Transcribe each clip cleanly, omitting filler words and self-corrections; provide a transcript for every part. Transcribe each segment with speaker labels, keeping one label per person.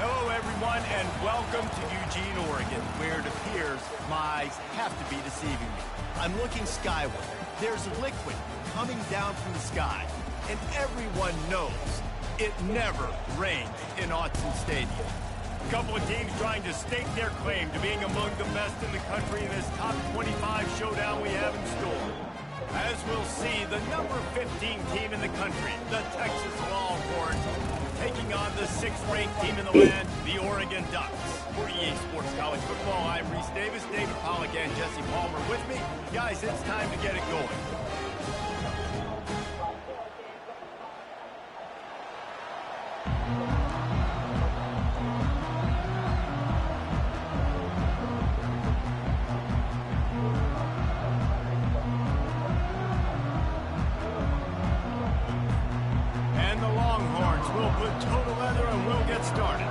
Speaker 1: Hello, everyone, and welcome to Eugene, Oregon, where it appears my eyes have to be deceiving me. I'm looking skyward. There's liquid coming down from the sky, and everyone knows it never rains in Autzen Stadium. A couple of teams trying to stake their claim to being among the best in the country in this top 25 showdown we have in store. As we'll see, the number 15 team in the country, the Texas Longhorns, taking on the 6th-ranked team in the land, the Oregon Ducks. For EA Sports College Football, I'm Reese Davis, David Pollack, and Jesse Palmer with me. Guys, it's time to get it going. We'll put total leather and we'll get started.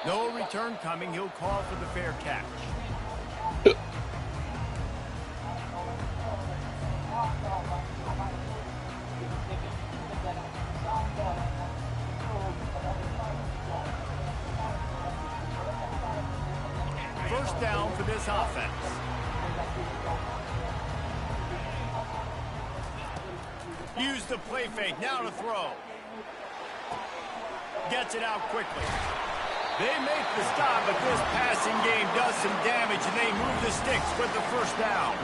Speaker 1: No return coming. He'll call for the fair catch. First down for this offense. Use the play fake, now to throw. Gets it out quickly. They make the stop, but this passing game does some damage, and they move the sticks with the first down.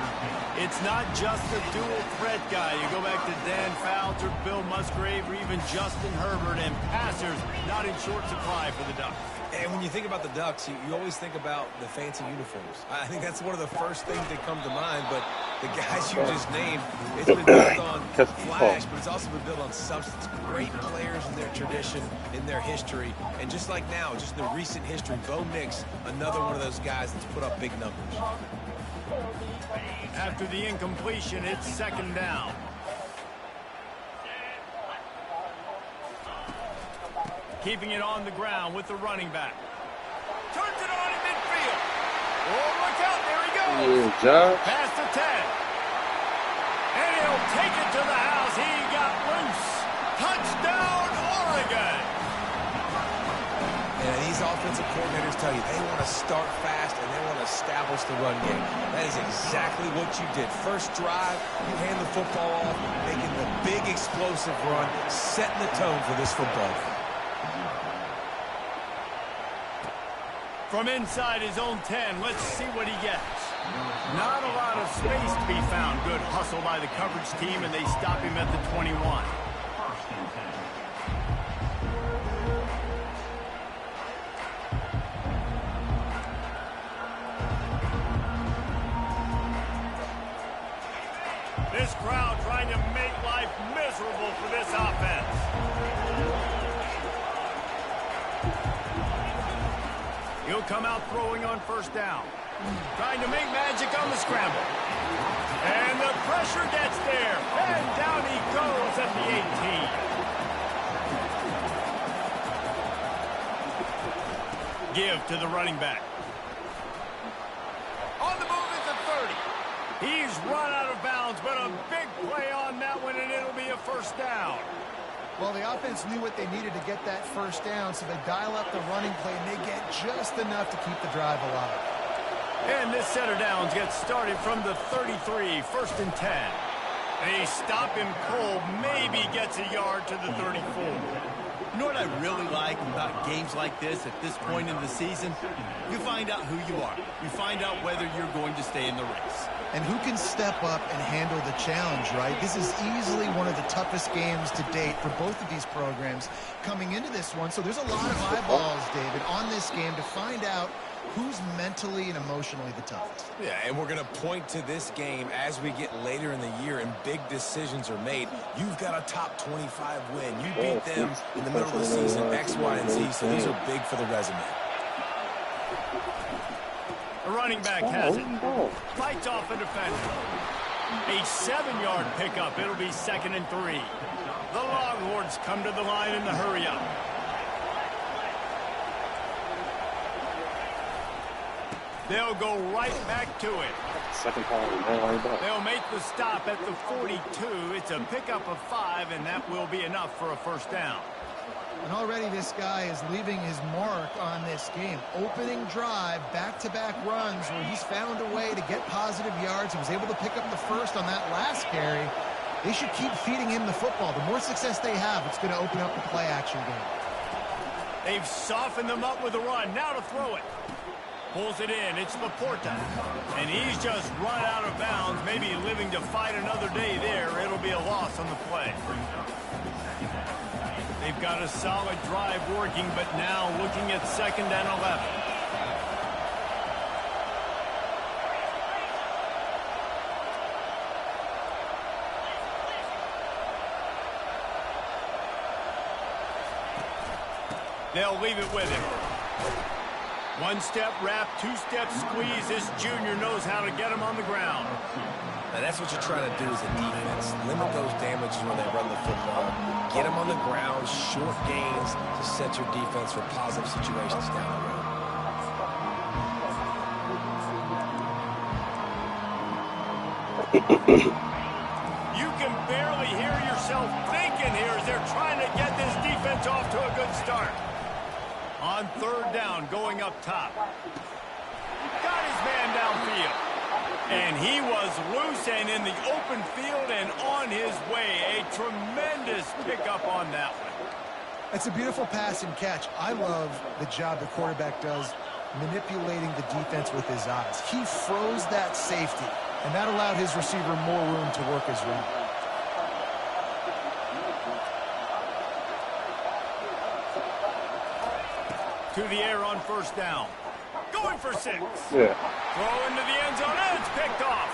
Speaker 1: It's not just a dual threat guy. You go back to Dan Fouts or Bill Musgrave or even Justin Herbert, and passers not in short supply for the Ducks.
Speaker 2: And when you think about the Ducks, you always think about the fancy uniforms. I think that's one of the first things that come to mind, but the guys you just named, it's been built on flash, but it's also been built on substance. Great players in their tradition, in their history, and just like now, just in the recent history, Bo Nix, another one of those guys that's put up big numbers.
Speaker 1: After the incompletion, it's second down. Keeping it on the ground with the running back. Turns it on in midfield. Oh, look out. There he goes. Past the 10. And he'll take it to the house. He got loose. Touchdown, Oregon.
Speaker 2: And these offensive coordinators tell you they want to start fast and they want to establish the run game. That is exactly what you did. First drive, you hand the football off, making the big explosive run, setting the tone for this football game.
Speaker 1: From inside his own 10, let's see what he gets. Not a lot of space to be found. Good hustle by the coverage team, and they stop him at the 21. This crowd trying to make life miserable for this offense. He'll come out throwing on first down. Trying to make magic on the scramble. And the pressure gets there. And down he goes at the 18. Give to the running back. On the move at the 30. He's run out of bounds, but a big play on that one, and it'll be a first down.
Speaker 3: Well, the offense knew what they needed to get that first down, so they dial up the running play, and they get just enough to keep the drive alive.
Speaker 1: And this set of downs gets started from the 33, first and 10. They stop him cold, maybe gets a yard to the 34. You know what I really like about games like this at this point in the season? You find out who you are. You find out whether you're going to stay in the race.
Speaker 3: And who can step up and handle the challenge, right? This is easily one of the toughest games to date for both of these programs coming into this one. So there's a lot of eyeballs, David, on this game to find out who's mentally and emotionally the toughest.
Speaker 2: Yeah, and we're going to point to this game as we get later in the year and big decisions are made. You've got a top 25 win. You beat them in the middle of the season, X, Y, and Z, so these are big for the resume.
Speaker 1: The running back has it. Fights off a defender. A 7-yard pickup. It'll be 2nd and 3. The Longhorns come to the line in the hurry-up. They'll go right back to it. They'll make the stop at the 42. It's a pickup of 5, and that will be enough for a first down.
Speaker 3: And already this guy is leaving his mark on this game. Opening drive, back-to-back runs where he's found a way to get positive yards. He was able to pick up the first on that last carry. They should keep feeding him the football. The more success they have, it's going to open up the play-action game.
Speaker 1: They've softened them up with a run. Now to throw it. Pulls it in. It's Laporta. And he's just run out of bounds, maybe living to fight another day there. It'll be a loss on the play. They've got a solid drive working, but now looking at 2nd and 11. They'll leave it with him. 1-step wrap, 2-step squeeze. This junior knows how to get him on the ground.
Speaker 2: Now that's what you're trying to do as a defense. Limit those damages when they run the football. Get them on the ground, short gains to set your defense for positive situations down the road.
Speaker 1: You can barely hear yourself thinking here as they're trying to get this defense off to a good start. On 3rd down, going up top. Got his man downfield. And he was loose and in the open field and on his way. A tremendous pickup on that one.
Speaker 3: That's a beautiful pass and catch. I love the job the quarterback does manipulating the defense with his eyes. He froze that safety, and that allowed his receiver more room to work his route.
Speaker 1: To the air on 1st down. Going for 6.
Speaker 4: Yeah.
Speaker 1: Throw into the end zone, and it's picked off.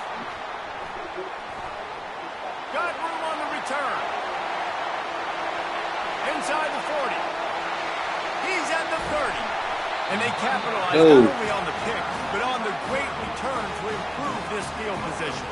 Speaker 1: Got room on the return. Inside the 40. He's at the 30. And they capitalize not only on the pick, but on the great return to improve this field position.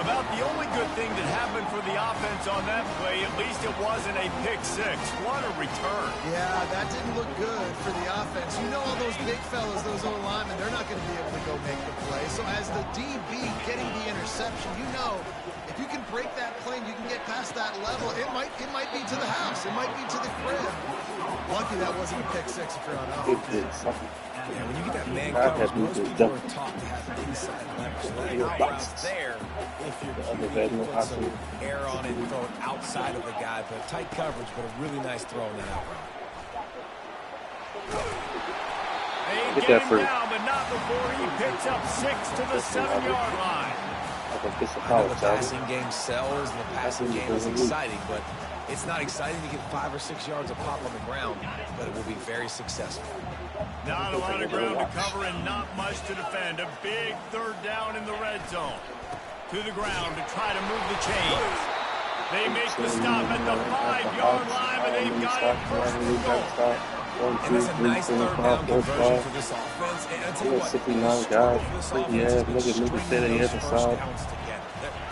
Speaker 1: About the only good thing that happened for the offense on that play, at least it wasn't a pick 6. What a return.
Speaker 3: Yeah, that didn't look good for the offense. You know all those big fellas, those O-linemen, they're not going to be able to go make the play. So as the DB getting the interception, you know, if you can break that plane, you can get past that level. It might be to the house. It might be to the crib. Lucky that wasn't a pick 6 if you're on offense.
Speaker 2: Yeah, when you get that man coverage, most people are taught to have inside leverage. So that out route there, if you're put some air on it and throw it outside of the guy, but tight coverage, but a really nice throw on that out route.
Speaker 1: They get him down, but not before he picks up 6 to the 7-yard line.
Speaker 2: I know the passing game sells, and the passing game is exciting, but it's not exciting to get 5 or 6 yards of pop on the ground, but it will be very successful.
Speaker 1: Not a lot of ground to cover and not much to defend. A big 3rd down in the red zone. To the ground to try to move the chains. They make the stop at the 5-yard line, but they've got it 1st and goal.
Speaker 2: And that's a nice 3rd down conversion for this offense. And I'll tell you what, the struggle for this offense has been stringing those 1st downs together.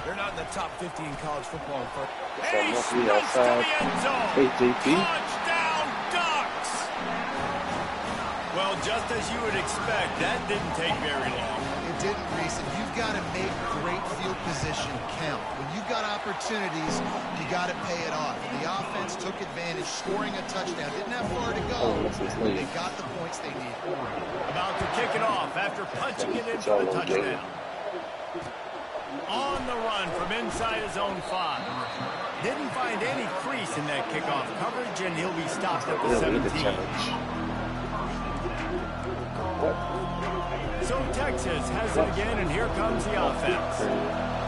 Speaker 2: They're not in the top 50 in college football in first.
Speaker 1: He sprints to the end zone. Touchdown, Ducks! Well, just as you would expect, that didn't take very long.
Speaker 3: It didn't, Reese, and you've got to make great field position count. When you've got opportunities, you got to pay it off. And the offense took advantage, scoring a touchdown. Didn't have far to go, but they got the points they needed.
Speaker 1: About to kick it off after punching it in for the touchdown. On the run from inside his own 5. Didn't find any crease in that kickoff coverage, and he'll be stopped at the 17. So Texas has it again, and here comes the offense.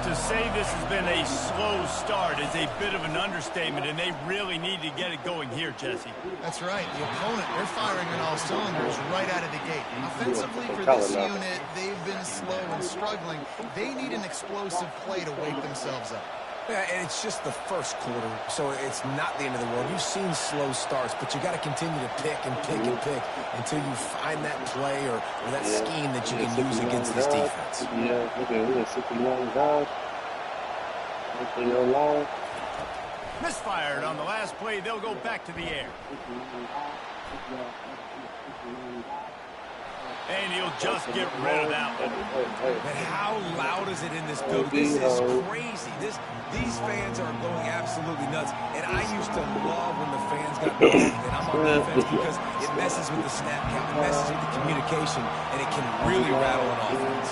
Speaker 1: To say this has been a slow start is a bit of an understatement, and they really need to get it going here, Jesse.
Speaker 3: That's right. The opponent, they're firing on all cylinders right out of the gate. Offensively for this unit, they've been slow and struggling. They need an explosive play to wake themselves up.
Speaker 2: Yeah, and it's just the first quarter, so it's not the end of the world. You've seen slow starts, but you got to continue to pick and pick and pick until you find that play or that scheme that you can use against this defense.
Speaker 1: Misfired on the last play. They'll go back to the air. And he'll just get rid of that one.
Speaker 2: But how loud is it in this building? This is crazy. These fans are going absolutely nuts. And I used to love when the fans got involved. And I'm on defense because it messes with the snap count. It messes with the communication. And it can really rattle an offense.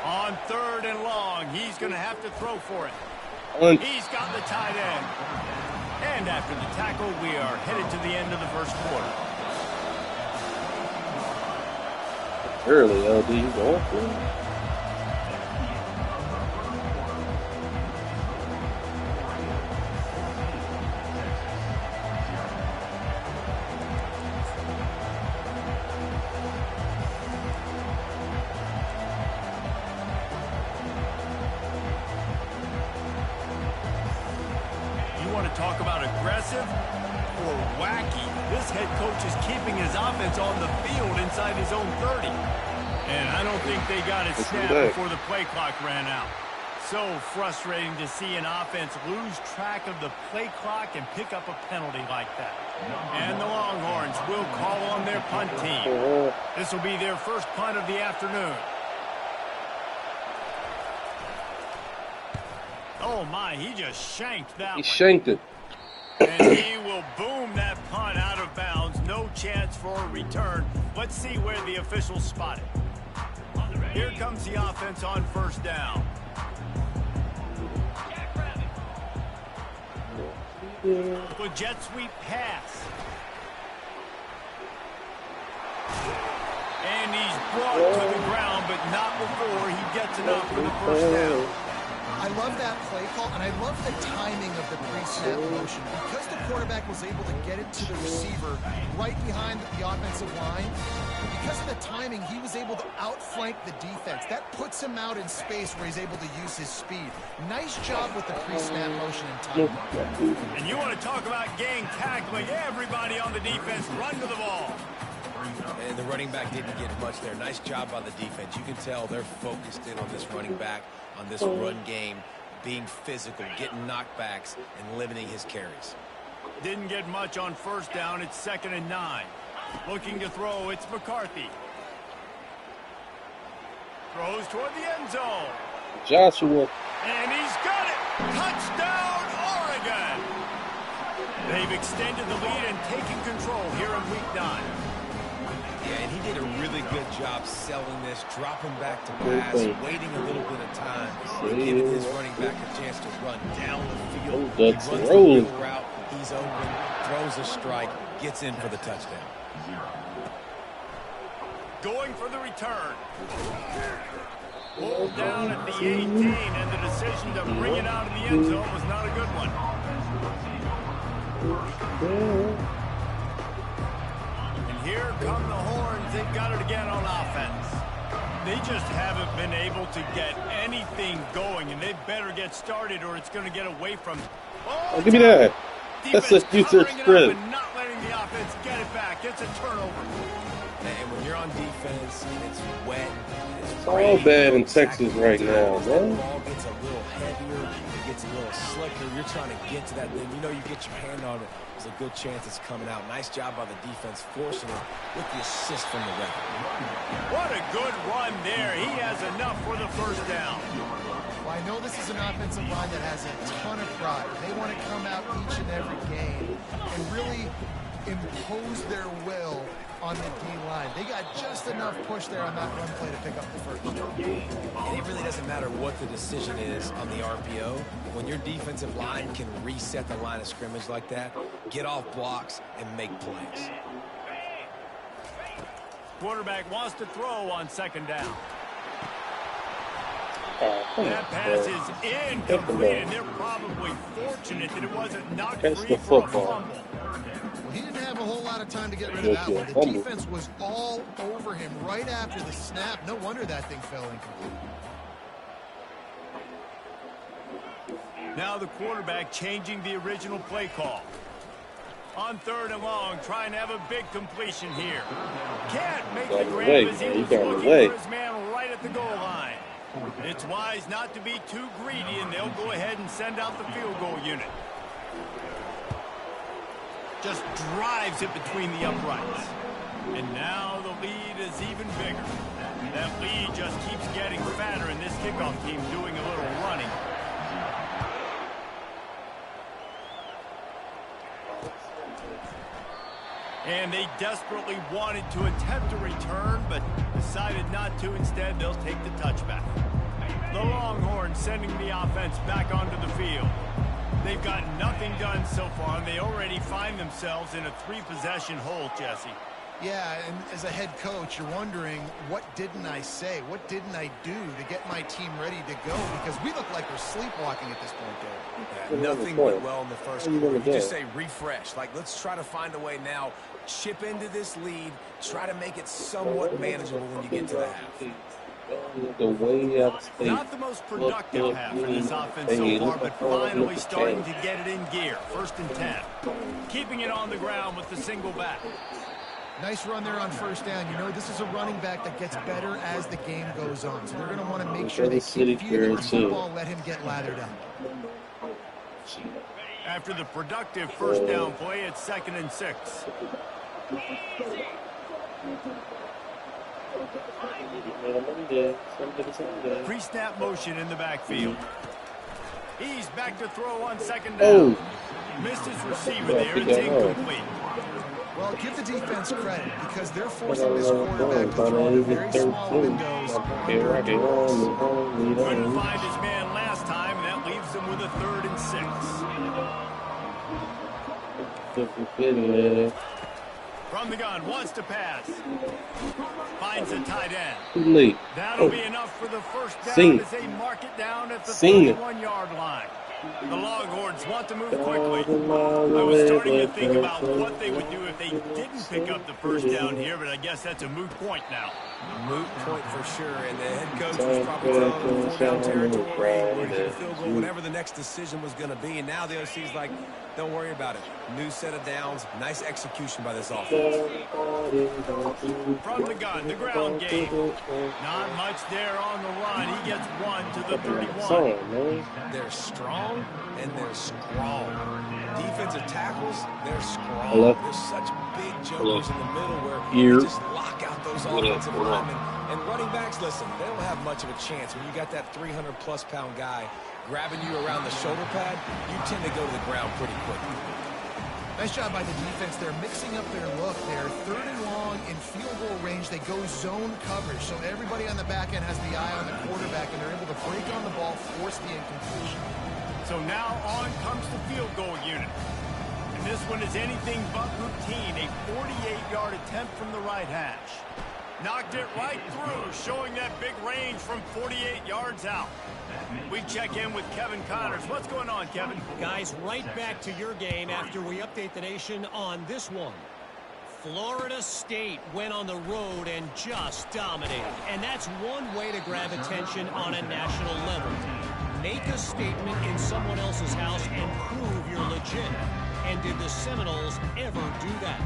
Speaker 1: On 3rd and long, he's going to have to throw for it. He's got the tight end. And after the tackle, we are headed to the end of the first quarter.
Speaker 4: Early, LD, you going for it?
Speaker 1: You want to talk about aggressive or wacky? This head coach is keeping his offense on the field inside his own 30. And I don't think they got it snapped before the play clock ran out. So frustrating to see an offense lose track of the play clock and pick up a penalty like that. And the Longhorns will call on their punt team. This will be their first punt of the afternoon. Oh, my, he just shanked that one.
Speaker 4: He shanked it.
Speaker 1: And he will boom that punt out of bounds. No chance for a return. Let's see where the officials spot it. Here comes the offense on 1st down. The jet sweep pass. And he's brought to the ground, but not before he gets enough for the 1st down.
Speaker 3: I love that play call, and I love the timing of the pre-snap motion. Because the quarterback was able to get it to the receiver right behind the offensive line, because of the timing, he was able to outflank the defense. That puts him out in space where he's able to use his speed. Nice job with the pre-snap motion and timing.
Speaker 1: And you want to talk about gang tackling. Everybody on the defense run to the ball.
Speaker 2: And the running back didn't get much there. Nice job by the defense. You can tell they're focused in on this running back, on this run game, being physical, getting knockbacks, and limiting his carries.
Speaker 1: Didn't get much on 1st down. It's 2nd and 9. Looking to throw, it's McCarthy. Throws toward the end zone.
Speaker 4: Joshua.
Speaker 1: And he's got it. Touchdown, Oregon. They've extended the lead and taken control here in Week 9.
Speaker 2: Yeah, and he did a really good job selling this, dropping back to pass, waiting a little bit of time, and giving his running back a chance to run down the field. He runs the middle route, he's open, throws a strike, gets in for the touchdown.
Speaker 1: Going for the return. Pulled down at the 18, and the decision to bring it out of the end zone was not a good one. Here come the Horns. They've got it again on offense. They just haven't been able to get anything going, and they better get started or it's going to get away from them.
Speaker 4: Oh, give me that. That's a future spread.
Speaker 1: Not letting the offense get it back. It's a turnover.
Speaker 2: And when you're on defense, it's wet.
Speaker 4: It's all bad in Texas right now, man.
Speaker 2: The ball gets a little heavier. It gets a little slicker. You're trying to get to that. Then you know you get your hand on it. There's a good chance it's coming out. Nice job by the defense forcing it with the assist from the ref.
Speaker 1: What a good run there. He has enough for the 1st down.
Speaker 3: Well, I know this is an offensive line that has a ton of pride. They want to come out each and every game and really impose their will on the D-line. They got just enough push there on that run play to pick up the first.
Speaker 2: And it really doesn't matter what the decision is on the RPO. When your defensive line can reset the line of scrimmage like that, get off blocks, and make plays.
Speaker 1: Quarterback wants to throw on second down.
Speaker 4: That
Speaker 1: pass is incomplete, and they're probably fortunate that it wasn't knocked
Speaker 4: Catch
Speaker 1: free
Speaker 4: the
Speaker 1: for a
Speaker 4: football.
Speaker 1: fumble.
Speaker 3: Well, he didn't have a whole lot of time to get rid of that one. The defense was all over him right after the snap. No wonder that thing fell incomplete.
Speaker 1: Now the quarterback changing the original play call. On 3rd and long, trying to have a big completion here. Can't make the grab as he was looking for his man right at the goal line. It's wise not to be too greedy, and they'll go ahead and send out the field goal unit. Just drives it between the uprights. And now the lead is even bigger. That lead just keeps getting fatter, and this kickoff team doing a little running. And they desperately wanted to attempt a return, but decided not to. Instead, they'll take the touchback. The Longhorns sending the offense back onto the field. They've got nothing done so far, and they already find themselves in a 3-possession hole, Jesse.
Speaker 3: Yeah, and as a head coach, you're wondering, what didn't I say? What didn't I do to get my team ready to go? Because we look like we're sleepwalking at this point, Dave.
Speaker 2: Yeah, nothing went well in the first quarter. You just say refresh. Like, let's try to find a way now. Chip into this lead. Try to make it somewhat manageable when you get to the half.
Speaker 1: Not the most productive half for this offense so far, but finally starting to get it in gear. 1st and 10. Keeping it on the ground with the single back.
Speaker 3: Nice run there on 1st down. You know, this is a running back that gets better as the game goes on. So they're going to want to make sure they keep feeding the football, let him get lathered up.
Speaker 1: After the productive 1st down play, it's 2nd and 6. Pre-snap motion in the backfield. He's back to throw on 2nd down. Missed his receiver there. It's incomplete.
Speaker 3: Well, give the defense credit because they're forcing this quarterback to throw in very small windows.
Speaker 1: Couldn't find his man last time, and that leaves him with a 3rd and 6. From the gun, wants to pass. Finds a tight end. That'll be enough for the 1st down as they mark it down at the 31-yard line. The Longhorns want to move quickly. I was starting to think about what they would do if they didn't pick up the 1st down here, but I guess that's a moot point now.
Speaker 2: Moot point for sure, and the head coach was probably telling them 4-down territory, where he field goal, whatever the next decision was going to be. And now the OC's like, don't worry about it. New set of downs, nice execution by this offense.
Speaker 1: From the gun, the ground game. Not much there on the run. He gets 1 to the 31.
Speaker 2: They're strong and they're strong. Defensive tackles, they're strong. There's such big jumpers in the middle where they just lock out those offensive linemen. And running backs, listen, they don't have much of a chance. When you got that 300-plus pound guy grabbing you around the shoulder pad, you tend to go to the ground pretty quickly.
Speaker 3: Nice job by the defense. They're mixing up their look there. 3rd and long in field goal range. They go zone coverage. So everybody on the back end has the eye on the quarterback, and they're able to break on the ball, force the incompletion.
Speaker 1: So now on comes the field goal unit. And this one is anything but routine. A 48-yard attempt from the right hash. Knocked it right through, showing that big range from 48 yards out. We check in with Kevin Connors. What's going on, Kevin?
Speaker 5: Guys, right back to your game after we update the nation on this one. Florida State went on the road and just dominated. And that's one way to grab attention on a national level. Make a statement in someone else's house and prove you're legit. And did the Seminoles ever do that?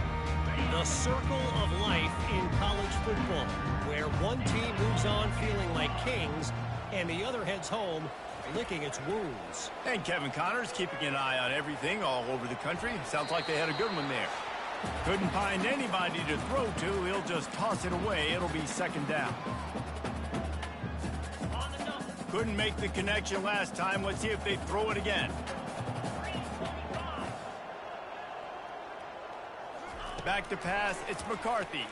Speaker 5: The circle of life in college football, where one team moves on feeling like kings and the other heads home licking its wounds.
Speaker 1: And Kevin Connors keeping an eye on everything all over the country. Sounds like they had a good one there. Couldn't find anybody to throw to. He'll just toss it away. It'll be 2nd down. Couldn't make the connection last time. Let's see if they throw it again. Back to pass, it's McCarthy.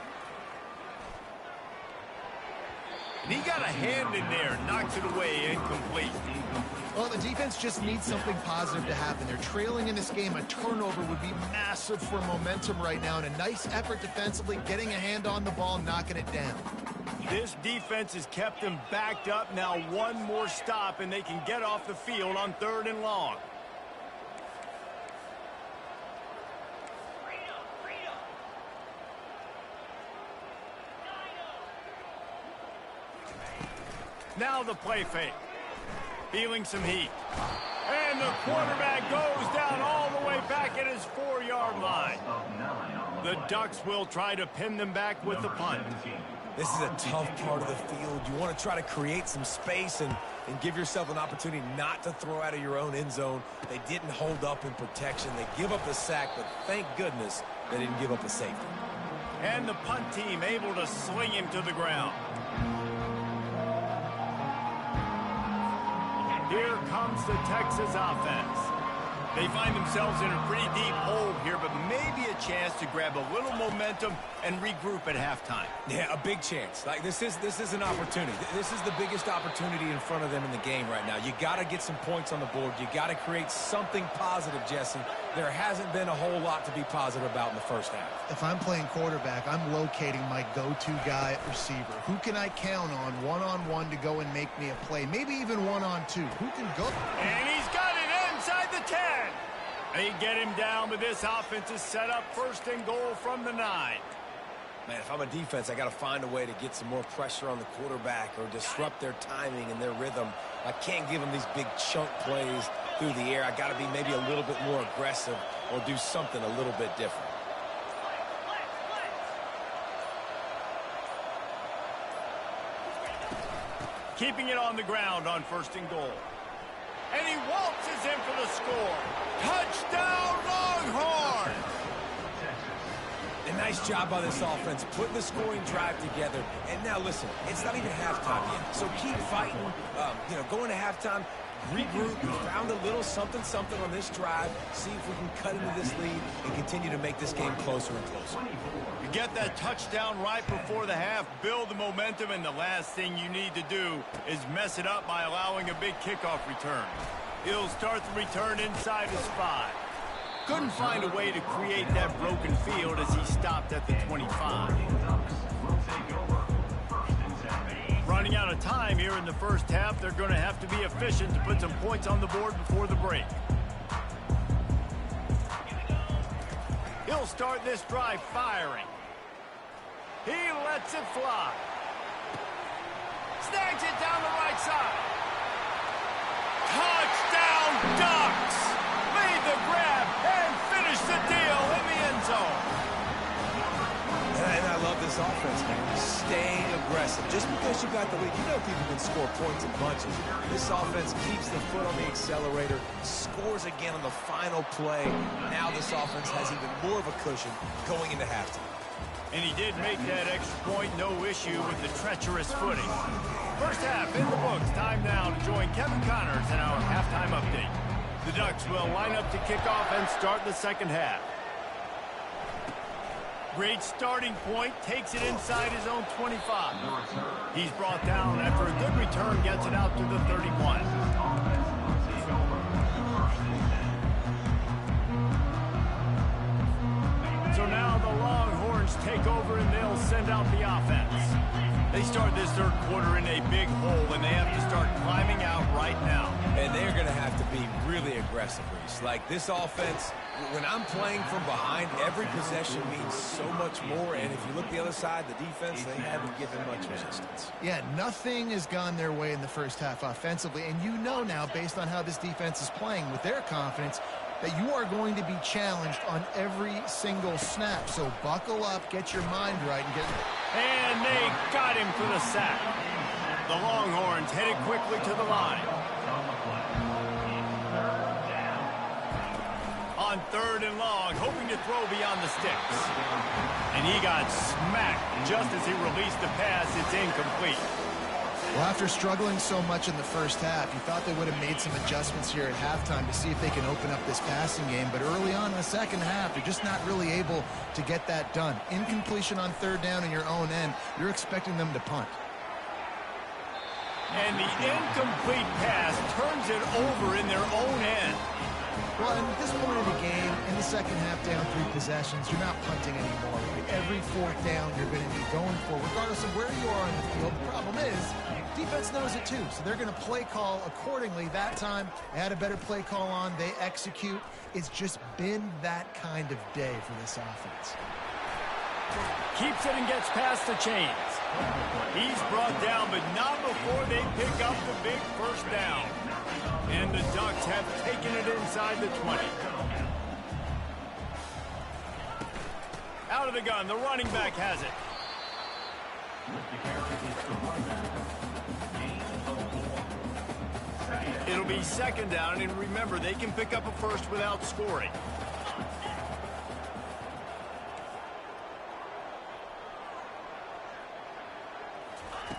Speaker 1: And he got a hand in there, knocks it away, incomplete.
Speaker 3: Well, the defense just needs something positive to happen. They're trailing in this game. A turnover would be massive for momentum right now, and a nice effort defensively, getting a hand on the ball, knocking it down.
Speaker 1: This defense has kept them backed up. Now one more stop, and they can get off the field on 3rd and long. Now the play fake. Feeling some heat. And the quarterback goes down all the way back at his 4-yard line. The Ducks will try to pin them back with the punt.
Speaker 2: This is a tough part of the field. You want to try to create some space and give yourself an opportunity not to throw out of your own end zone. They didn't hold up in protection. They give up the sack, but thank goodness they didn't give up a safety.
Speaker 1: And the punt team able to sling him to the ground. Here comes the Texas offense. They find themselves in a pretty deep hole here, but maybe a chance to grab a little momentum and regroup at halftime.
Speaker 2: Yeah, a big chance. Like this is an opportunity. This is the biggest opportunity in front of them in the game right now. You got to get some points on the board. You got to create something positive, Jesse. There hasn't been a whole lot to be positive about in the first half.
Speaker 3: If I'm playing quarterback, I'm locating my go-to guy at receiver. Who can I count on one-on-one to go and make me a play? Maybe even one-on-two. Who can go?
Speaker 1: And he's got it inside the 10. They get him down, but this offense is set up 1st and goal from the 9.
Speaker 2: Man, if I'm a defense, I got to find a way to get some more pressure on the quarterback or disrupt their timing and their rhythm. I can't give them these big chunk plays through the air. I got to be maybe a little bit more aggressive or do something a little bit different.
Speaker 1: Keeping it on the ground on 1st and goal. And he waltzes in for the score. Touchdown, Longhorn!
Speaker 2: A nice job by this offense, putting the scoring drive together. And now, listen, it's not even halftime yet. So keep fighting, going to halftime, regroup. We found a little something on this drive. See if we can cut into this lead and continue to make this game closer and closer.
Speaker 1: You get that touchdown right before the half, build the momentum, and the last thing you need to do is mess it up by allowing a big kickoff return. He'll start the return inside his 5. Couldn't find a way to create that broken field as he stopped at the 25. Running out of time here in the first half, they're going to have to be efficient to put some points on the board before the break. He'll start this drive firing. He lets it fly. Snags it down the right side. Touchdown, Ducks! Made the grab and finished the deal in the end zone.
Speaker 2: And I love this offense, man. Staying aggressive. Just because you got the lead, you know people can score points in bunches. This offense keeps the foot on the accelerator, scores again on the final play. Now this offense has even more of a cushion going into halftime.
Speaker 1: And he did make that extra point, no issue with the treacherous footing. First half in the books. Time now to join Kevin Connors in our halftime update. The Ducks will line up to kick off and start the second half. Great starting point, takes it inside his own 25. He's brought down after a good return, gets it out to the 31. So now the Longhorns take over and they'll send out the offense. They start this third quarter in a big hole and they have to start climbing out right now.
Speaker 2: And they're going to have to be really aggressive, Reese. Like this offense, when I'm playing from behind, every possession means so much more. And if you look the other side, the defense, they haven't given much resistance.
Speaker 3: Yeah, nothing has gone their way in the first half offensively. And you know now, based on how this defense is playing with their confidence, that you are going to be challenged on every single snap. So buckle up, get your mind right, and get...
Speaker 1: And they got him for the sack. The Longhorns headed quickly to the line. On 3rd and long, hoping to throw beyond the sticks. And he got smacked just as he released the pass. It's incomplete.
Speaker 3: Well, after struggling so much in the first half, you thought they would have made some adjustments here at halftime to see if they can open up this passing game. But early on in the second half, they're just not really able to get that done. Incompletion on third down in your own end, you're expecting them to punt.
Speaker 1: And the incomplete pass turns it over in their own end.
Speaker 3: Well, at this point in the game, in the second half, down 3 possessions, you're not punting anymore. Right? Every fourth down, you're going to be going for, regardless of where you are on the field. The problem is, defense knows it too, so they're going to play call accordingly. That time, they had a better play call on. They execute. It's just been that kind of day for this offense.
Speaker 1: Keeps it and gets past the chains. He's brought down, but not before they pick up the big first down. And the Ducks have taken it inside the 20. Out of the gun, the running back has it. It'll be second down, and remember, they can pick up a first without scoring.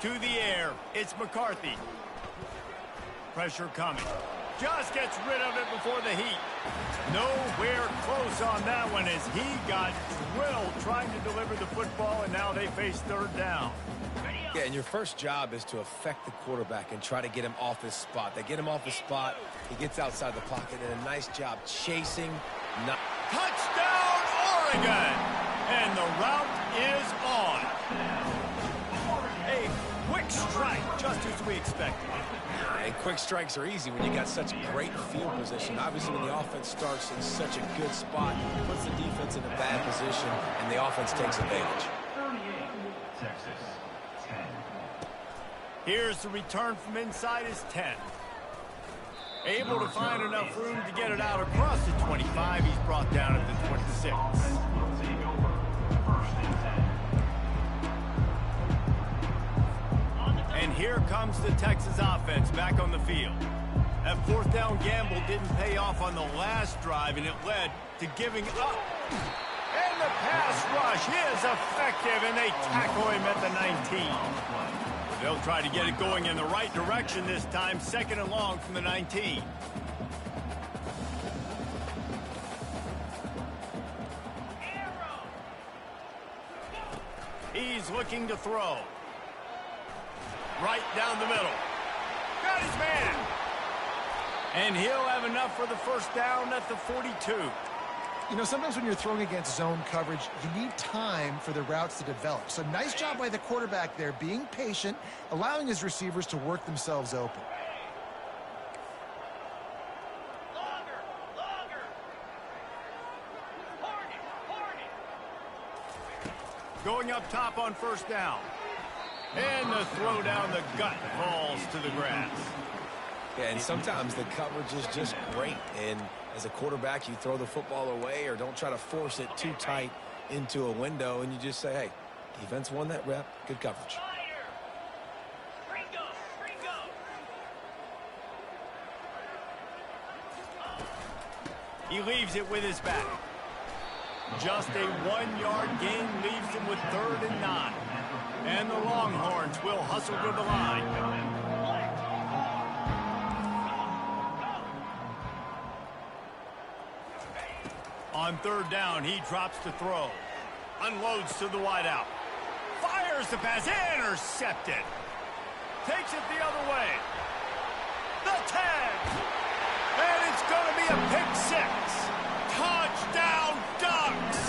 Speaker 1: To the air, it's McCarthy. Pressure coming. Just gets rid of it before the heat. Nowhere close on that one as he got drilled trying to deliver the football, and now they face third down.
Speaker 2: Yeah, and your first job is to affect the quarterback and try to get him off his spot. They get him off his spot, he gets outside the pocket, and a nice job chasing.
Speaker 1: Touchdown, Oregon! And the route is on. A quick strike, just as we expected.
Speaker 2: And quick strikes are easy when you got such great field position. Obviously, when the offense starts in such a good spot, it puts the defense in a bad position, and the offense takes advantage.
Speaker 6: 38, Texas, 10.
Speaker 1: Here's the return from inside his 10. Able to find enough room to get it out across the 25. He's brought down at the 26. And here comes the Texas offense back on the field. That fourth down gamble didn't pay off on the last drive, and it led to giving up. And the pass rush is effective, and they tackle him at the 19. They'll try to get it going in the right direction this time, second and long from the 19. He's looking to throw. Right down the middle. Got his man. And he'll have enough for the first down at the 42.
Speaker 3: You know, sometimes when you're throwing against zone coverage, you need time for the routes to develop. So nice job by the quarterback there, being patient, allowing his receivers to work themselves open.
Speaker 1: Going up top on first down. And the throw down the gut falls to the grass.
Speaker 2: Yeah, and sometimes the coverage is just great. And as a quarterback, you throw the football away or don't try to force it too tight into a window, and you just say, hey, defense won that rep, good coverage.
Speaker 1: He leaves it with his back. Just a 1-yard gain leaves him with 3rd and 9. And the Longhorns will hustle to the line. On 3rd down, he drops to throw. Unloads to the wideout. Fires the pass. Intercepted. Takes it the other way. The tag. And it's going to be a pick 6. Touchdown, Ducks.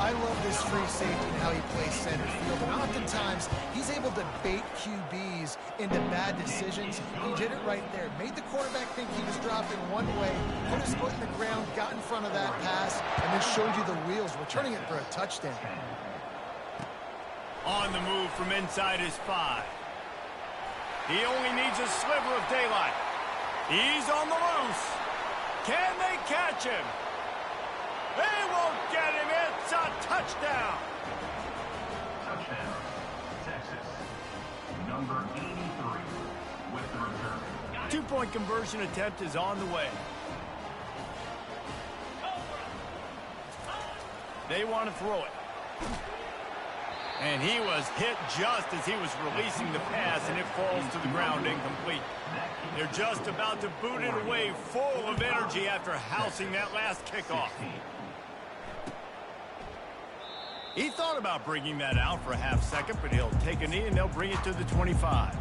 Speaker 3: I love this free safety and how he plays center field. And oftentimes, he's able to bait QBs into bad decisions. He did it right there. Made the quarterback think he was dropping one way, put his foot in the ground, got in front of that pass, and then showed you the wheels, returning it for a touchdown.
Speaker 1: On the move from inside his 5. He only needs a sliver of daylight. He's on the loose. Can they catch him? They won't get him. It's a touchdown.
Speaker 6: Touchdown, Texas. Number 83 with the return.
Speaker 1: 2-point conversion attempt is on the way. They want to throw it. And he was hit just as he was releasing the pass, and it falls to the ground incomplete. They're just about to boot it away, full of energy after housing that last kickoff. He thought about bringing that out for a half second, but he'll take a knee and they'll bring it to the 25.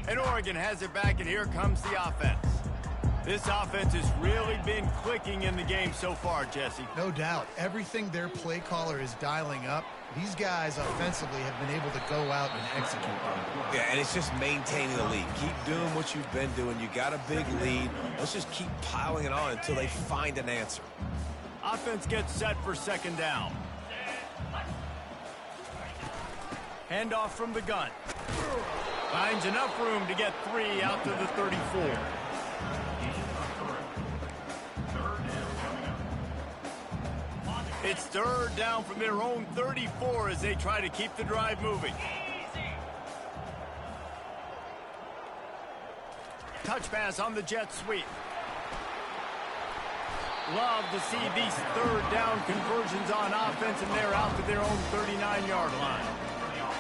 Speaker 1: And Oregon has it back, and here comes the offense. This offense has really been clicking in the game so far, Jesse.
Speaker 3: No doubt. Everything their play caller is dialing up, these guys offensively have been able to go out and execute.
Speaker 2: Yeah, and it's just maintaining the lead. Keep doing what you've been doing. You got a big lead. Let's just keep piling it on until they find an answer.
Speaker 1: Offense gets set for second down. Handoff from the gun. Finds enough room to get 3 out to the 34. It's third down from their own 34 as they try to keep the drive moving. Touch pass on the jet sweep. Love to see these third down conversions on offense, and they're out to their own 39-yard line.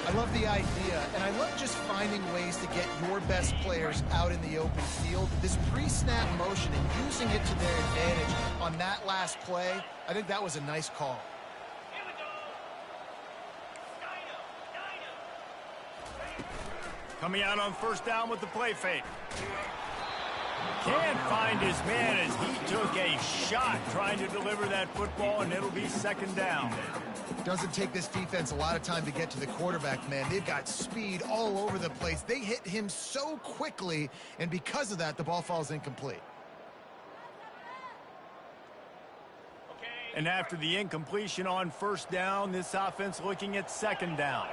Speaker 3: I love the idea, and I love just finding ways to get your best players out in the open field. This pre-snap motion and using it to their advantage on that last play, I think that was a nice call.
Speaker 1: Coming out on first down with the play fake. Can't find his man as he took a shot trying to deliver that football, and it'll be second down.
Speaker 3: Doesn't take this defense a lot of time to get to the quarterback, man. They've got speed all over the place. They hit him so quickly, and because of that, the ball falls incomplete.
Speaker 1: And after the incompletion on first down, this offense looking at second down.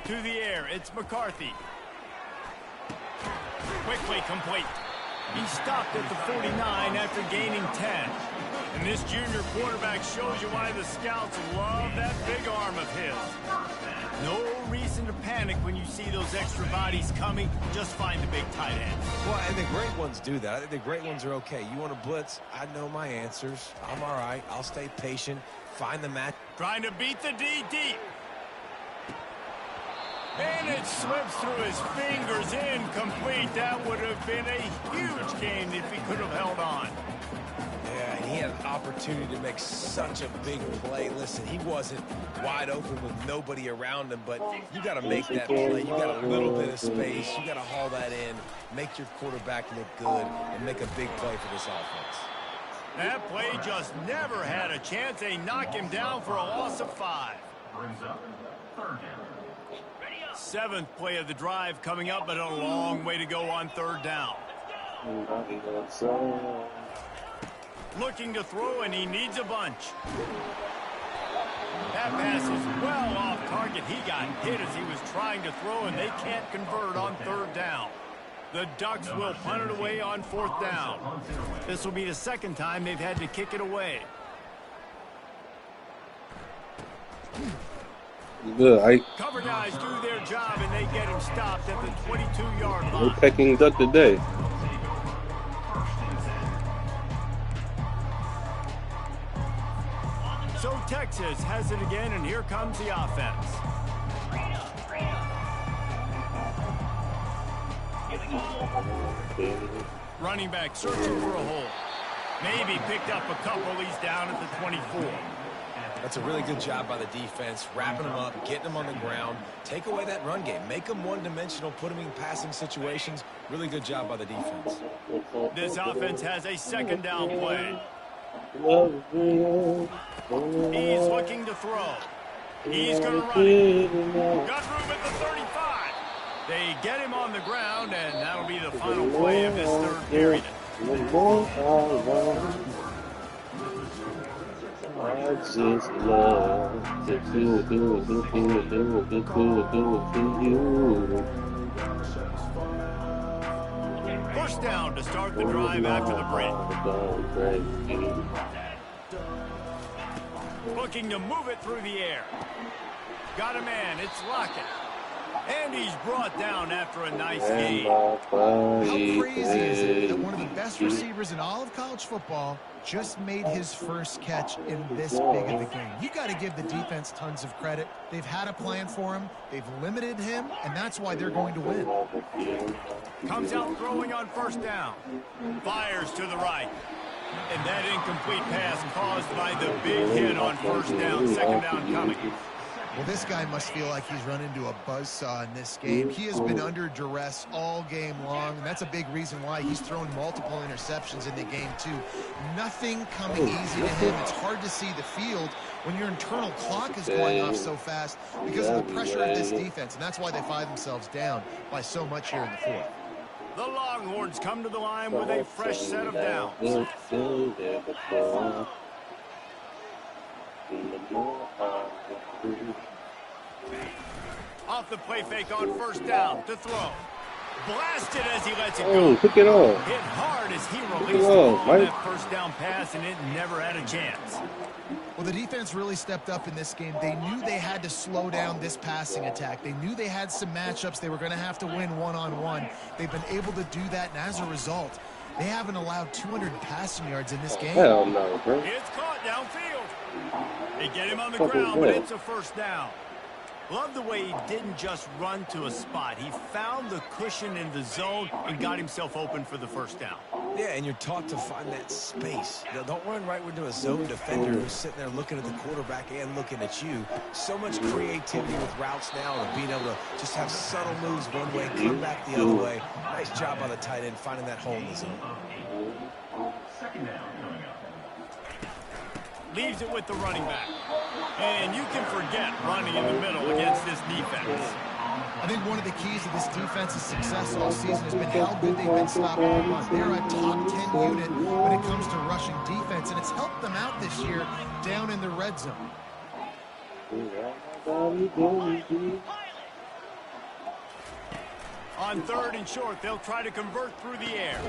Speaker 1: To the air, it's McCarthy. Quickly complete. He stopped at the 49 after gaining 10. And this junior quarterback shows you why the scouts love that big arm of his. No reason to panic when you see those extra bodies coming. Just find the big tight end.
Speaker 2: Well, and the great ones do that. I think the great ones are okay. You want to blitz? I know my answers. I'm all right. I'll stay patient. Find the match.
Speaker 1: Trying to beat the D deep. And it slips through his fingers, incomplete. That would have been a huge gain if he could have held on.
Speaker 2: Yeah, and he had an opportunity to make such a big play. Listen, he wasn't wide open with nobody around him, but you got to make that play. You got a little bit of space. You got to haul that in, make your quarterback look good, and make a big play for this offense.
Speaker 1: That play just never had a chance. They knock him down for a loss of 5.
Speaker 6: Brings up third down.
Speaker 1: 7th play of the drive coming up, but a long way to go on third down. Looking to throw, and he needs a bunch. That pass is well off target. He got hit as he was trying to throw, and they can't convert on third down. The Ducks will punt it away on 4th down. This will be the second time they've had to kick it away.
Speaker 4: Good.
Speaker 1: Cover guys do their job, and they get him stopped at the 22-yard line.
Speaker 4: We're pecking duck today.
Speaker 1: So Texas has it again, and here comes the offense. Running back searching for a hole. Maybe picked up a couple. He's down at the 24.
Speaker 2: That's a really good job by the defense, wrapping them up, getting them on the ground. Take away that run game. Make them one-dimensional, put them in passing situations. Really good job by the defense.
Speaker 1: This offense has a second down play. He's looking to throw. He's going to run it. Got room at the 35. They get him on the ground, and that'll be the final play of his third period.
Speaker 4: I just love to do you.
Speaker 1: First down to start the drive after the break. Looking to move it through the air. Got a man. It's Lockett. And he's brought down after a nice game.
Speaker 3: How crazy is it that one of the best receivers in all of college football just made his first catch in this big of a game? You got to give the defense tons of credit. They've had a plan for him. They've limited him, and that's why they're going to win.
Speaker 1: Comes out throwing on first down. Fires to the right. And that incomplete pass caused by the big hit on first down. Second down coming.
Speaker 3: Well, this guy must feel like he's run into a buzzsaw in this game. He has been under duress all game long, and that's a big reason why he's thrown multiple interceptions in the game, too. Nothing coming easy to him. It's hard to see the field when your internal clock is going off so fast because of the pressure of this defense, and that's why they find themselves down by so much here in the fourth.
Speaker 1: The Longhorns come to the line with a fresh set of downs. Off the play fake on first down to throw. Blasted as he lets it go.
Speaker 4: Pick it off.
Speaker 1: Hit hard as he released the ball on that first down pass, and it never had a chance.
Speaker 3: Well, the defense really stepped up in this game. They knew they had to slow down this passing attack. They knew they had some matchups they were going to have to win one-on-one. They've been able to do that, and as a result, they haven't allowed 200 passing yards in this game.
Speaker 4: Hell no, bro.
Speaker 1: It's caught downfield. They get him on the ground, but it's a first down. Love the way he didn't just run to a spot. He found the cushion in the zone and got himself open for the first down.
Speaker 2: Yeah, and you're taught to find that space. You know, don't run right into a zone defender who's sitting there looking at the quarterback and looking at you. So much creativity with routes now and being able to just have subtle moves one way, come back the other way. Nice job by the tight end finding that hole in the zone.
Speaker 6: Second down coming up.
Speaker 1: Leaves it with the running back. And you can forget running in the middle against this defense.
Speaker 3: I think one of the keys to this defense's success all season has been how good they've been stopping the run. They're a top 10 unit when it comes to rushing defense, and it's helped them out this year down in the red zone.
Speaker 1: On third and short, they'll try to convert through the air.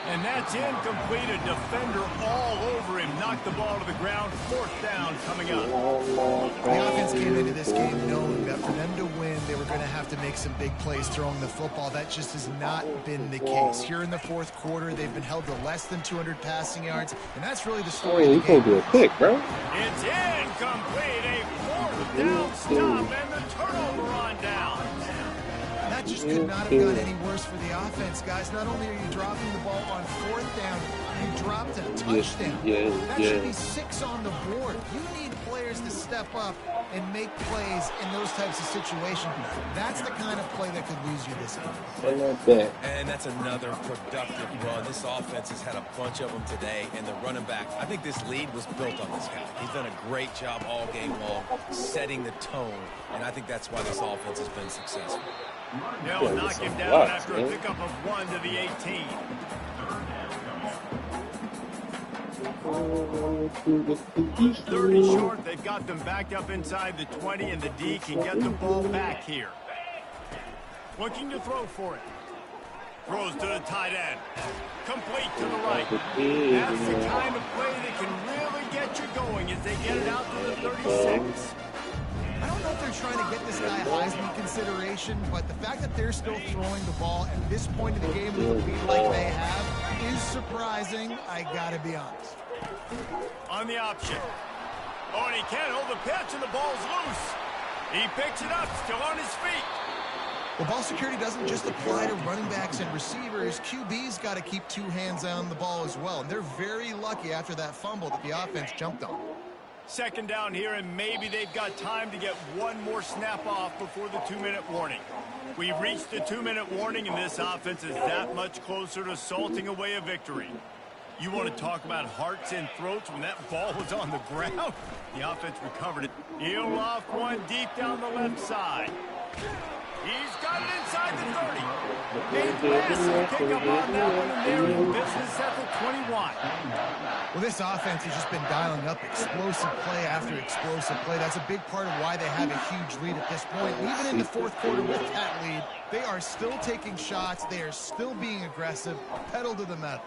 Speaker 1: And that's incomplete. A defender all over him. Knocked the ball to the ground. Fourth down coming up.
Speaker 3: The offense came into this game knowing that for them to win, they were going to have to make some big plays throwing the football. That just has not been the case. Here in the fourth quarter, they've been held to less than 200 passing yards, and that's really the story of the game.
Speaker 4: You do a pick, bro.
Speaker 1: It's incomplete. A fourth down stop and the turnover on down.
Speaker 3: That just could not have gone any worse for the offense, guys. Not only are you dropping the ball on fourth down, you dropped a touchdown. That should be 6 on the board. You need players to step up and make plays in those types of situations. That's the kind of play that could lose you this game.
Speaker 2: And that's another productive run. This offense has had a bunch of them today, and the running back, I think this lead was built on this guy. He's done a great job all game long setting the tone, and I think that's why this offense has been successful.
Speaker 1: They'll knock him down after a pickup of 1 to the 18. Third and short, they've got them backed up inside the 20, and the D can get the ball back here. Looking to throw for it. Throws to the tight end. Complete to the right. That's the kind of play that can really get you going as they get it out to the 36.
Speaker 3: I don't know if they're trying to get this guy Heisman consideration, but the fact that they're still throwing the ball at this point in the game with a lead like they have is surprising, I gotta be honest.
Speaker 1: On the option. Oh, and he can't hold the pitch, and the ball's loose. He picks it up, still on his feet.
Speaker 3: Well, ball security doesn't just apply to running backs and receivers. QB's got to keep 2 hands on the ball as well, and they're very lucky after that fumble that the offense jumped on.
Speaker 1: Second down here, and maybe they've got time to get one more snap off before the 2-minute warning. We've reached the 2-minute warning, and this offense is that much closer to salting away a victory. You want to talk about hearts and throats when that ball was on the ground? The offense recovered it. He'll loft one deep down the left side. He's got it inside the 30. A massive pickup on that one, and they're in business at the 21.
Speaker 3: Well, this offense has just been dialing up explosive play after explosive play. That's a big part of why they have a huge lead at this point. Even in the fourth quarter with that lead, they are still taking shots. They are still being aggressive. Pedal to the metal.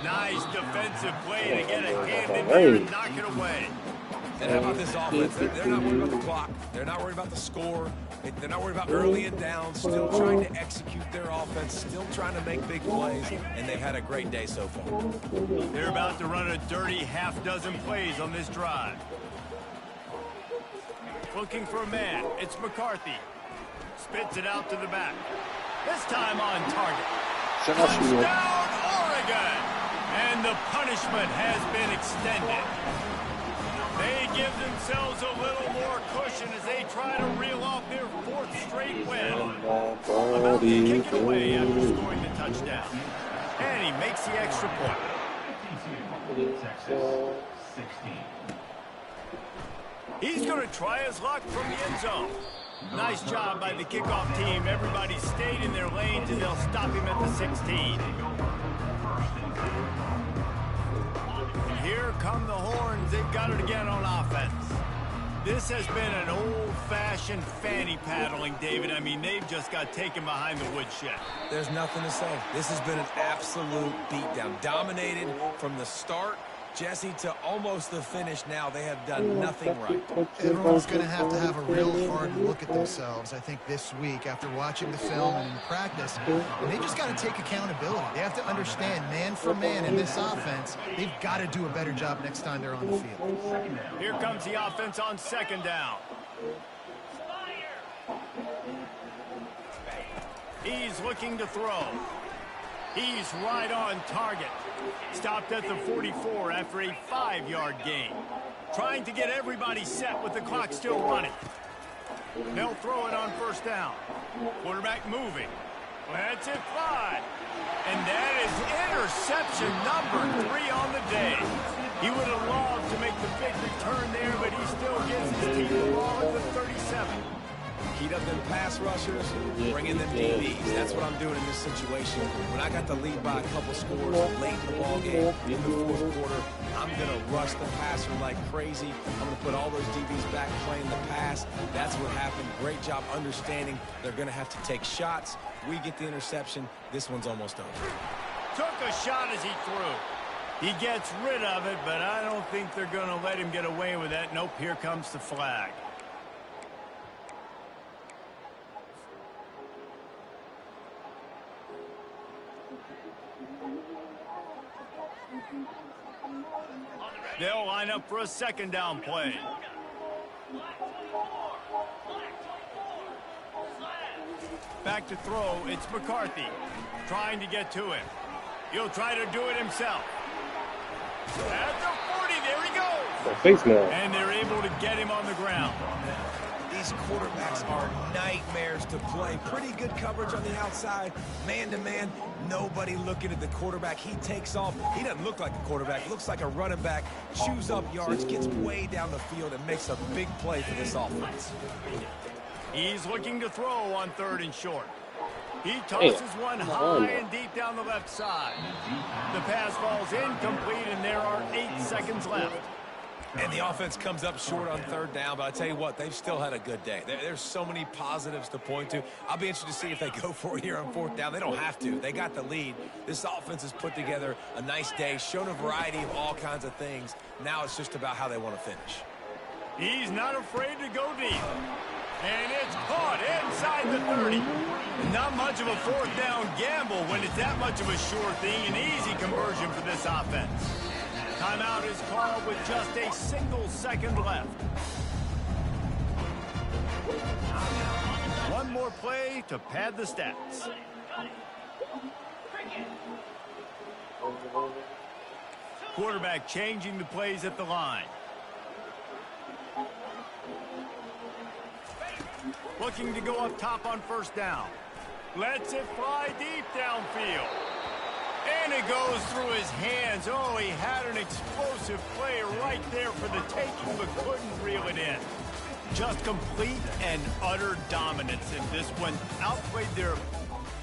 Speaker 1: Nice defensive play to get a hand in there and knock it away.
Speaker 2: And how about this offense? They're not worried about the clock. They're not worried about the score. They're not worried about early and down. Still trying to execute their offense. Still trying to make big plays. And they've had a great day so far.
Speaker 1: They're about to run a dirty half-dozen plays on this drive. Looking for a man. It's McCarthy. Spits it out to the back. This time on target. Touchdown, Oregon! And the punishment has been extended. They give themselves a little more cushion as they try to reel off their 4th straight win. About to kick it away after scoring the touchdown. And he makes the extra point.
Speaker 6: Texas 16.
Speaker 1: He's going to try his luck from the end zone. Nice job by the kickoff team. Everybody stayed in their lanes, and they'll stop him at the 16. Here come the horns. They've got it again on offense. This has been an old-fashioned fanny paddling, David. I mean, they've just got taken behind the woodshed.
Speaker 2: There's nothing to say. This has been an absolute beatdown. Dominated from the start, Jesse, to almost the finish now. They have done nothing right.
Speaker 3: Everyone's going to have a real hard look at themselves, I think, this week after watching the film and in practice. And they just got to take accountability. They have to understand, man for man in this offense, they've got to do a better job next time they're on the field.
Speaker 1: Here comes the offense on 2nd down. He's looking to throw. He's right on target. Stopped at the 44 after a 5-yard gain. Trying to get everybody set with the clock still running. They'll throw it on 1st down. Quarterback moving. Lets it fly. And that is interception number 3 on the day. He would have loved to make the big return there, but he still gets his team the ball at the 37.
Speaker 2: Heat up them pass rushers, bring in them DBs. That's what I'm doing in this situation. When I got the lead by a couple scores late in the ballgame, in the 4th quarter, I'm going to rush the passer like crazy. I'm going to put all those DBs back playing the pass. That's what happened. Great job understanding they're going to have to take shots. We get the interception. This one's almost over.
Speaker 1: Took a shot as he threw. He gets rid of it, but I don't think they're going to let him get away with that. Nope, here comes the flag. They'll line up for a 2nd down play. Back to throw, it's McCarthy. Trying to get to him. He'll try to do it himself. At the 40, there he goes.
Speaker 4: Face now.
Speaker 1: And they're able to get him on the ground.
Speaker 2: These quarterbacks are nightmares to play. Pretty good coverage on the outside. Man-to-man, nobody looking at the quarterback. He takes off. He doesn't look like a quarterback. Looks like a running back. Chews up yards, gets way down the field, and makes a big play for this offense.
Speaker 1: He's looking to throw on 3rd and short. He tosses one high and deep down the left side. The pass falls incomplete, and there are 8 seconds left.
Speaker 2: And the offense comes up short on 3rd down, but I tell you what, they've still had a good day. There's so many positives to point to. I'll be interested to see if they go for it here on 4th down. They don't have to. They got the lead. This offense has put together a nice day, shown a variety of all kinds of things. Now it's just about how they want to finish.
Speaker 1: He's not afraid to go deep. And it's caught inside the 30. Not much of a 4th down gamble when it's that much of a sure thing. An easy conversion for this offense. Timeout is called with just a single second left. One more play to pad the stats. Quarterback changing the plays at the line. Looking to go up top on 1st down. Lets it fly deep downfield. And it goes through his hands. Oh, he had an explosive play right there for the taking, but couldn't reel it in. Just complete and utter dominance in this one. Outplayed their